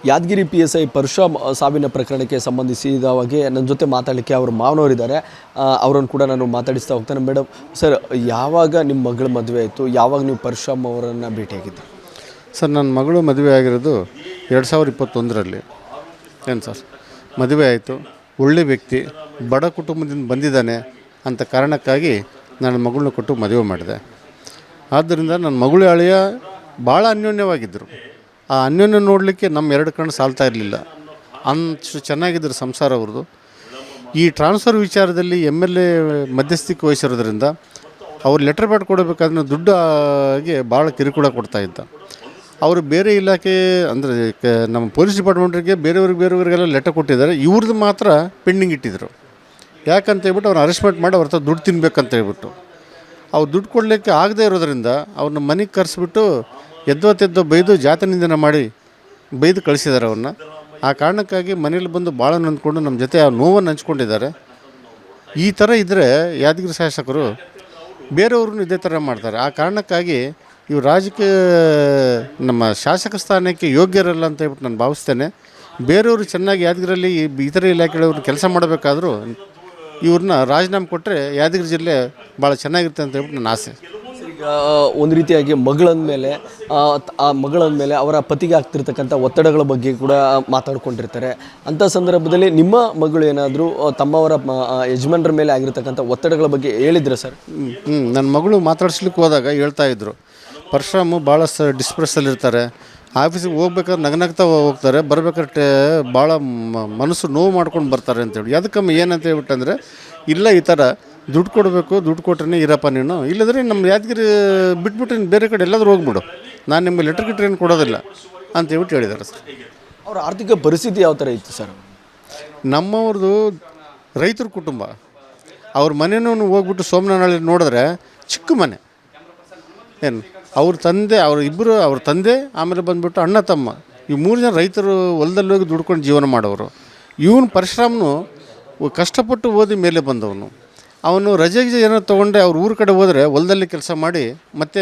Yadgir PSI Parashuram ಸಾವಿನ ಪ್ರಕರಣಕ್ಕೆ ಸಂಬಂಧಿಸಿದವಾಗೆ ನನ್ನ ಜೊತೆ ಮಾತಾಡಲಿಕ್ಕೆ ಅವರು ಮಾವನವರಿದ್ದಾರೆ. ಅವರನ್ನು ಕೂಡ ನಾನು ಮಾತಾಡಿಸ್ತಾ ಹೋಗ್ತೇನೆ. ಮೇಡಮ್ ಸರ್, ಯಾವಾಗ ನಿಮ್ಮ ಮಗಳ ಮದುವೆ ಆಯಿತು? ಯಾವಾಗ ನೀವು ಪರಶುರಾಮ್ ಅವರನ್ನು ಭೇಟಿಯಾಗಿದ್ದರು? ಸರ್, ನನ್ನ ಮಗಳು ಮದುವೆ ಆಗಿರೋದು 2021ರಲ್ಲಿ. ಏನು ಸರ್, ಮದುವೆ ಆಯಿತು. ಒಳ್ಳೆ ವ್ಯಕ್ತಿ, ಬಡ ಕುಟುಂಬದಿಂದ ಬಂದಿದ್ದಾನೆ ಅಂತ ಕಾರಣಕ್ಕಾಗಿ ನನ್ನ ಮಗಳನ್ನ ಕೊಟ್ಟು ಮದುವೆ ಮಾಡಿದೆ. ಆದ್ದರಿಂದ ನನ್ನ ಮಗಳು ಅಳಿಯ ಭಾಳ ಅನ್ಯೋನ್ಯವಾಗಿದ್ದರು. ಆ ಅನ್ಯೋನ್ಯ ನೋಡಲಿಕ್ಕೆ ನಮ್ಮ ಎರಡು ಕಣ್ಣು ಸಾಲ್ತಾ ಇರಲಿಲ್ಲ. ಅಷ್ಟು ಚೆನ್ನಾಗಿದ್ದರು ಸಂಸಾರ ಅವ್ರದ್ದು. ಈ ಟ್ರಾನ್ಸ್ಫರ್ ವಿಚಾರದಲ್ಲಿ MLA ಮಧ್ಯಸ್ಥಿಕೆ ವಹಿಸಿರೋದ್ರಿಂದ ಅವ್ರು ಲೆಟರ್ ಪ್ಯಾಡ್ ಕೊಡಬೇಕಾದ್ರೆ ದುಡ್ಡಿಗೆ ಭಾಳ ಕಿರುಕುಳ ಕೊಡ್ತಾಯಿದ್ದ. ಅವರು ಬೇರೆ ಇಲಾಖೆ ಅಂದರೆ ನಮ್ಮ ಪೊಲೀಸ್ ಡಿಪಾರ್ಟ್ಮೆಂಟ್ರಿಗೆ ಬೇರೆಯವ್ರಿಗೆಲ್ಲ ಲೆಟರ್ ಕೊಟ್ಟಿದ್ದಾರೆ. ಇವ್ರದ್ದು ಮಾತ್ರ ಪೆಂಡಿಂಗ್ ಇಟ್ಟಿದ್ದರು. ಯಾಕಂತ ಹೇಳ್ಬಿಟ್ಟು ಅವ್ರು ಅರೆಸ್ಟ್ಮೆಂಟ್ ಮಾಡಿ ಅವ್ರ ಹತ್ರ ದುಡ್ಡು ತಿನ್ಬೇಕಂತ ಹೇಳ್ಬಿಟ್ಟು ಅವ್ರು ದುಡ್ಡು ಕೊಡಲಿಕ್ಕೆ ಆಗದೇ ಇರೋದ್ರಿಂದ ಅವ್ರನ್ನ ಮನೆಗೆ ಕರೆಸ್ಬಿಟ್ಟು ಎದ್ದೋ ಬೈದು ಜಾತಿ ನಿಂದನೆ ಮಾಡಿ ಬೈದು ಕಳಿಸಿದ್ದಾರೆ ಅವ್ರನ್ನ. ಆ ಕಾರಣಕ್ಕಾಗಿ ಮನೇಲಿ ಬಂದು ಭಾಳ ನೊಂದ್ಕೊಂಡು ನಮ್ಮ ಜೊತೆ ಆ ನೋವನ್ನು ಹಂಚ್ಕೊಂಡಿದ್ದಾರೆ. ಈ ಥರ ಇದ್ದರೆ ಯಾದಗಿರಿ ಶಾಸಕರು ಬೇರೆಯವ್ರನ್ನೂ ಇದೇ ಥರ ಮಾಡ್ತಾರೆ. ಆ ಕಾರಣಕ್ಕಾಗಿ ಇವು ರಾಜಕೀಯ ನಮ್ಮ ಶಾಸಕ ಸ್ಥಾನಕ್ಕೆ ಯೋಗ್ಯರಲ್ಲ ಅಂತ ಹೇಳ್ಬಿಟ್ಟು ನಾನು ಭಾವಿಸ್ತೇನೆ. ಬೇರೆಯವರು ಚೆನ್ನಾಗಿ ಯಾದಗಿರಿಯಲ್ಲಿ ಇತರೆ ಇಲಾಖೆಗಳವ್ರು ಕೆಲಸ ಮಾಡಬೇಕಾದ್ರೂ ಇವ್ರನ್ನ ರಾಜೀನಾಮೆ ಕೊಟ್ಟರೆ ಯಾದಗಿರಿ ಜಿಲ್ಲೆ ಭಾಳ ಚೆನ್ನಾಗಿರುತ್ತೆ ಅಂತ ಹೇಳ್ಬಿಟ್ಟು ನನ್ನ ಆಸೆ. ಈಗ ಒಂದು ರೀತಿಯಾಗಿ ಮಗಳಂದಮೇಲೆ ಅವರ ಪತಿಗೆ ಆಗ್ತಿರ್ತಕ್ಕಂಥ ಒತ್ತಡಗಳ ಬಗ್ಗೆ ಕೂಡ ಮಾತಾಡ್ಕೊಂಡಿರ್ತಾರೆ. ಅಂಥ ಸಂದರ್ಭದಲ್ಲಿ ನಿಮ್ಮ ಮಗಳು ಏನಾದರೂ ತಮ್ಮವರ ಯಜಮಾನರ ಮೇಲೆ ಆಗಿರ್ತಕ್ಕಂಥ ಒತ್ತಡಗಳ ಬಗ್ಗೆ ಹೇಳಿದ್ರೆ ಸರ್? ನನ್ನ ಮಗಳು ಮಾತಾಡ್ಸ್ಲಿಕ್ಕೆ ಹೋದಾಗ ಹೇಳ್ತಾಯಿದ್ರು, ಪರಶುರಾಮು ಭಾಳ ಡಿಸ್ಪ್ರೆಸ್ಸಲ್ಲಿರ್ತಾರೆ, ಆಫೀಸಿಗೆ ಹೋಗ್ಬೇಕಾದ್ರೆ ನಗನಗ್ತಾ ಹೋಗ್ತಾರೆ, ಬರ್ಬೇಕಾದ್ರೆ ಭಾಳ ಮನಸ್ಸು ನೋವು ಮಾಡ್ಕೊಂಡು ಬರ್ತಾರೆ ಅಂತೇಳಿ. ಅದಕ್ಕಮ್ಮ ಏನಂತ ಹೇಳ್ಬಿಟ್ಟಂದರೆ, ಇಲ್ಲ ಈ ಥರ ದುಡ್ಡು ಕೊಡಬೇಕು, ದುಡ್ಡು ಕೊಟ್ರೆ ಇರಪ್ಪ ನೀನು, ಇಲ್ಲದ್ರೆ ನಮ್ಮ ಯಾದಗಿರಿ ಬಿಟ್ಬಿಟ್ಟು ಬೇರೆ ಕಡೆ ಎಲ್ಲಾದರೂ ಹೋಗ್ಬಿಡು, ನಾನು ನಿಮಗೆ ಲೆಟರ್ ಗಿಟ್ರ್ ಏನು ಕೊಡೋದಿಲ್ಲ ಅಂತ ಹೇಳ್ಬಿಟ್ಟು ಹೇಳಿದ್ದಾರೆ ಸರ್. ಅವ್ರ ಆರ್ಥಿಕ ಪರಿಸ್ಥಿತಿ ಯಾವ ಥರ ಇತ್ತು ಸರ್? ನಮ್ಮವ್ರದ್ದು ರೈತರ ಕುಟುಂಬ. ಅವ್ರ ಮನೆಯೂ ಹೋಗ್ಬಿಟ್ಟು ಸೋಮನಾಳಿ ನೋಡಿದ್ರೆ ಚಿಕ್ಕ ಮನೆ. ಏನು ಅವ್ರ ತಂದೆ ಆಮೇಲೆ ಬಂದುಬಿಟ್ಟು ಅಣ್ಣ ತಮ್ಮ, ಈ 3 ಜನ ರೈತರು ಹೊಲದಲ್ಲಿ ಹೋಗಿ ದುಡ್ಕೊಂಡು ಜೀವನ ಮಾಡೋರು. ಇವನು ಪರಶುರಾಮ್ನು ಕಷ್ಟಪಟ್ಟು ಓದಿ ಮೇಲೆ ಬಂದವನು. ಅವನು ರಜೆಗೆ ಏನೋ ತೊಗೊಂಡೆ ಅವ್ರ ಊರ ಕಡೆ ಹೋದರೆ ಹೊಲದಲ್ಲಿ ಕೆಲಸ ಮಾಡಿ ಮತ್ತೆ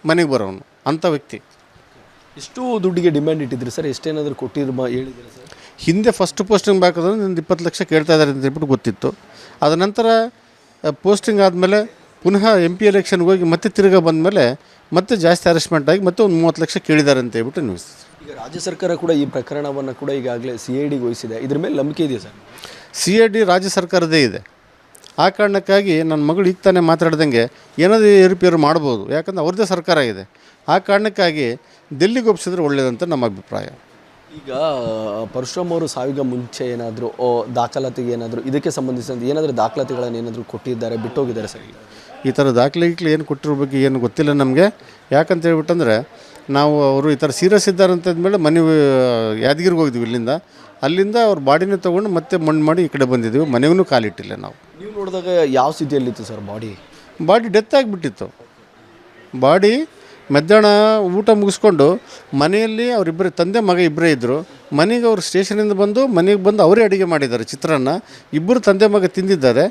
ಮನೆಗೆ ಬರೋನು ಅಂಥ ವ್ಯಕ್ತಿ. ಎಷ್ಟು ದುಡ್ಡಿಗೆ ಡಿಮ್ಯಾಂಡ್ ಇಟ್ಟಿದ್ರಿ ಸರ್? ಎಷ್ಟೇನಾದರೂ ಕೊಟ್ಟಿದ್ರು ಹೇಳಿದ್ದೀರಾ ಸರ್? ಹಿಂದೆ ಫಸ್ಟ್ ಪೋಸ್ಟಿಂಗ್ ಬೇಕಾದ್ರೆ ಒಂದು 20 ಲಕ್ಷ ಕೇಳ್ತಾ ಇದ್ದಾರೆ ಅಂತ ಹೇಳ್ಬಿಟ್ಟು ಗೊತ್ತಿತ್ತು. ಅದ ನಂತರ ಪೋಸ್ಟಿಂಗ್ ಆದಮೇಲೆ ಪುನಃ MP ಎಲೆಕ್ಷನ್ಗೆ ಹೋಗಿ ಮತ್ತೆ ತಿರುಗಾ ಬಂದಮೇಲೆ ಮತ್ತೆ ಜಾಸ್ತಿ ಅರೆಸ್ಟ್ಮೆಂಟ್ ಆಗಿ ಮತ್ತೆ ಒಂದು 30 ಲಕ್ಷ ಕೇಳಿದ್ದಾರೆ ಅಂತ ಹೇಳ್ಬಿಟ್ಟು ನ್ಯೂಸ್. ಈಗ ರಾಜ್ಯ ಸರ್ಕಾರ ಕೂಡ ಈ ಪ್ರಕರಣವನ್ನು ಕೂಡ ಈಗಾಗಲೇ CIDಗೆ ವಹಿಸಿದೆ. ಇದ್ರ ಮೇಲೆ ನಂಬಿಕೆ ಇದೆಯಾ ಸರ್? CID ರಾಜ್ಯ ಸರ್ಕಾರದೇ ಇದೆ. ಆ ಕಾರಣಕ್ಕಾಗಿ ನನ್ನ ಮಗಳು ಈಗ ತಾನೇ ಮಾತಾಡ್ದಂಗೆ ಏನಾದರೂ ಏರುಪೇರು ಮಾಡ್ಬೋದು, ಯಾಕಂದರೆ ಅವ್ರದ್ದೇ ಸರ್ಕಾರ ಇದೆ. ಆ ಕಾರಣಕ್ಕಾಗಿ ಡೆಲ್ಲಿಗೆ ಒಪ್ಪಿಸಿದ್ರೆ ಒಳ್ಳೆಯದಂತ ನಮ್ಮ ಅಭಿಪ್ರಾಯ. ಈಗ ಪರಶುರಾಮ್ ಅವರು ಸಾವಿಗೆ ಮುಂಚೆ ಏನಾದರೂ ದಾಖಲಾತಿಗೆ ಏನಾದರೂ ಇದಕ್ಕೆ ಸಂಬಂಧಿಸಿದಂತೆ ಏನಾದರೂ ದಾಖಲಾತಿಗಳನ್ನು ಏನಾದರೂ ಕೊಟ್ಟಿದ್ದಾರೆ, ಬಿಟ್ಟೋಗಿದ್ದಾರೆ ಸರ್? ಈ ಥರ ದಾಖಲೆಗಳು ಏನು ಕೊಟ್ಟಿರೋ ಬಗ್ಗೆ ಏನು ಗೊತ್ತಿಲ್ಲ ನಮಗೆ. ಯಾಕಂತ ಹೇಳ್ಬಿಟ್ಟಂದರೆ ನಾವು ಅವರು ಈ ಥರ ಸೀರಿಯಸ್ ಇದ್ದಾರೆ ಅಂತಂದಮೇಲೆ ಮನೆ ಯಾದಗಿರಿಗೆ ಹೋಗಿದ್ವಿ. ಅಲ್ಲಿಂದ ಅವ್ರ ಬಾಡಿನ ತೊಗೊಂಡು ಮತ್ತೆ ಮಣ್ಣು ಮಾಡಿ ಈ ಕಡೆ ಬಂದಿದ್ದೀವಿ. ಮನೆಗೂ ಕಾಲಿಟ್ಟಿಲ್ಲ ನಾವು. ನೀವು ನೋಡಿದಾಗ ಯಾವ ಸ್ಥಿತಿಯಲ್ಲಿತ್ತು ಸರ್ ಬಾಡಿ ಡೆತ್ ಆಗಿಬಿಟ್ಟಿತ್ತು. ಬಾಡಿ ಮಧ್ಯಾಹ್ನ ಊಟ ಮುಗಿಸ್ಕೊಂಡು ಮನೆಯಲ್ಲಿ ಅವರಿಬ್ಬರು ತಂದೆ ಮಗ ಇಬ್ಬರೇ ಇದ್ದರು. ಮನೆಗೆ ಅವರು ಸ್ಟೇಷನಿಂದ ಮನೆಗೆ ಬಂದು ಅವರೇ ಅಡುಗೆ ಮಾಡಿದ್ದಾರೆ. ಚಿತ್ರಾನ್ನ ಇಬ್ಬರು ತಂದೆ ಮಗ ತಿಂದಿದ್ದಾರೆ.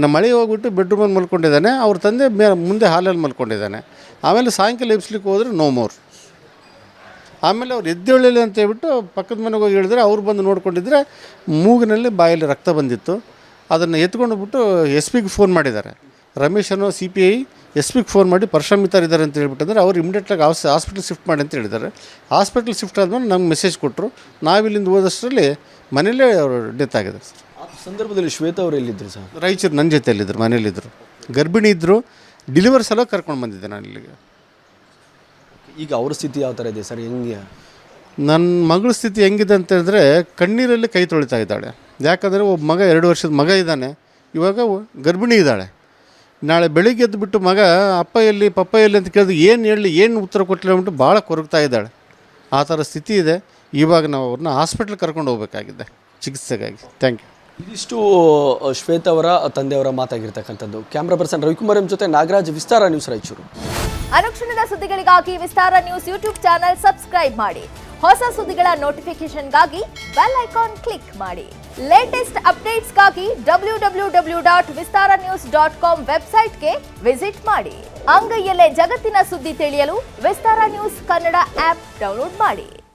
ನಮ್ಮ ಮಳೆ ಹೋಗ್ಬಿಟ್ಟು ಬೆಡ್ರೂಮಲ್ಲಿ ಮಲ್ಕೊಂಡಿದ್ದಾನೆ. ಅವ್ರ ತಂದೆ ಮುಂದೆ ಹಾಲಲ್ಲಿ ಮಲ್ಕೊಂಡಿದ್ದಾನೆ. ಆಮೇಲೆ ಸಾಯಂಕಾಲ ಎಬ್ಸ್ಲಿಕ್ಕೆ ಹೋದರೆ ನೋ ಮೋರ್. ಆಮೇಲೆ ಅವ್ರು ಎದ್ದೇಳಿಲ್ಲ ಅಂತ ಹೇಳ್ಬಿಟ್ಟು ಪಕ್ಕದ ಮನೆಗೆ ಹೋಗಿ ಹೇಳಿದ್ರೆ ಅವ್ರು ಬಂದು ನೋಡ್ಕೊಂಡಿದ್ರೆ ಮೂಗಿನಲ್ಲಿ ಬಾಯಲ್ಲಿ ರಕ್ತ ಬಂದಿತ್ತು. ಅದನ್ನು ಎತ್ಕೊಂಡೋಗ್ಬಿಟ್ಟು SPಗೆ ಫೋನ್ ಮಾಡಿದ್ದಾರೆ. ರಮೇಶನು CPI SPಗೆ ಫೋನ್ ಮಾಡಿ ಪರಶುರಾಮ್ ಇದ್ದಾರೆ ಅಂತ ಹೇಳ್ಬಿಟ್ಟಂದ್ರೆ ಅವ್ರು ಇಮಿಡಿಯೇಟಾಗಿ ಹಾಸ್ಪಿಟಲ್ ಶಿಫ್ಟ್ ಮಾಡಿ ಅಂತ ಹೇಳಿದ್ದಾರೆ. ಹಾಸ್ಪಿಟಲ್ ಶಿಫ್ಟ್ ಆದಮೇಲೆ ನಮ್ಗೆ ಮೆಸೇಜ್ ಕೊಟ್ಟರು. ನಾವಿಲ್ಲಿಂದ ಹೋದಷ್ಟರಲ್ಲಿ ಮನೇಲೇ ಅವರು ಡೆತ್ ಆಗಿದೆ ಸರ್. ಆ ಸಂದರ್ಭದಲ್ಲಿ ಶ್ವೇತಾ ಅವರು ಎಲ್ಲಿದ್ದರು ಸರ್? ರಾಯಚೂರು ನನ್ನ ಜೊತೆಯಲ್ಲಿದ್ದರು, ಮನೇಲಿದ್ದರು. ಗರ್ಭಿಣಿ ಇದ್ದರು. ಡೆಲಿವರಿ ಸಲ ಕರ್ಕೊಂಡು ಬಂದಿದ್ದೆ ನಾನು ಇಲ್ಲಿಗೆ. ಈಗ ಅವ್ರ ಸ್ಥಿತಿ ಯಾವ ಥರ ಇದೆ ಸರ್? ಹೆಂಗೆ ನನ್ನ ಮಗಳ ಸ್ಥಿತಿ ಹೆಂಗಿದೆ ಅಂತ ಹೇಳಿದ್ರೆ ಕಣ್ಣೀರಲ್ಲಿ ಕೈ ತೊಳಿತಾ ಇದ್ದಾಳೆ. ಯಾಕಂದರೆ ಒಬ್ಬ ಮಗ 2 ವರ್ಷದ ಮಗ ಇದ್ದಾನೆ. ಇವಾಗ ಗರ್ಭಿಣಿ ಇದ್ದಾಳೆ. ನಾಳೆ ಬೆಳಿಗ್ಗೆ ಎದ್ದುಬಿಟ್ಟು ಮಗ ಅಪ್ಪ ಎಲ್ಲಿ ಪಪ್ಪ ಎಲ್ಲಿ ಅಂತ ಕೇಳಿದ್ರೆ ಏನು ಹೇಳಲಿ, ಏನು ಉತ್ತರ ಕೊಟ್ಟಿಲ್ಲ ಅಂದ್ಬಿಟ್ಟು ಭಾಳ ಕೊರಗ್ತಾ ಇದ್ದಾಳೆ. ಆ ಥರ ಸ್ಥಿತಿ ಇದೆ. ಇವಾಗ ನಾವು ಅವ್ರನ್ನ ಹಾಸ್ಪಿಟ್ಲಿಗೆ ಕರ್ಕೊಂಡು ಹೋಗಬೇಕಾಗಿದೆ ಚಿಕಿತ್ಸೆಗಾಗಿ. Thank you. ಇದಿಷ್ಟು ಶ್ವೇತಾ ಅವರ ತಂದೆಯವರ ಮಾತಾಗಿರ್ತಕ್ಕಂಥದ್ದು. ಕ್ಯಾಮ್ರಾ ಪರ್ಸನ್ ರವಿಕುಮಾರ್ ಜೊತೆ ನಾಗರಾಜ್, ವಿಸ್ತಾರ ನ್ಯೂಸ್, ರಾಯಚೂರು. ಅನುಕ್ಷಣದ ಸುದ್ದಿಗಳಿಗಾಗಿ ವಿಸ್ತಾರ ನ್ಯೂಸ್ ಯೂಟ್ಯೂಬ್ ಚಾನೆಲ್ ಸಬ್ಸ್ಕ್ರೈಬ್ ಮಾಡಿ. ಹೊಸ ಸುದ್ದಿಗಳ ನೋಟಿಫಿಕೇಶನ್ಗಾಗಿ ಬೆಲ್ ಐಕಾನ್ ಕ್ಲಿಕ್ ಮಾಡಿ. ಲೇಟೆಸ್ಟ್ ಅಪ್ಡೇಟ್ಸ್ಗಾಗಿ www.vistaranews.com ವೆಬ್ಸೈಟ್ಗೆ ವಿಸಿಟ್ ಮಾಡಿ. ಅಂಗೈಯಲ್ಲೇ ಜಗತ್ತಿನ ಸುದ್ದಿ ತಿಳಿಯಲು ವಿಸ್ತಾರ ನ್ಯೂಸ್ ಕನ್ನಡ ಆಪ್ ಡೌನ್ಲೋಡ್ ಮಾಡಿ.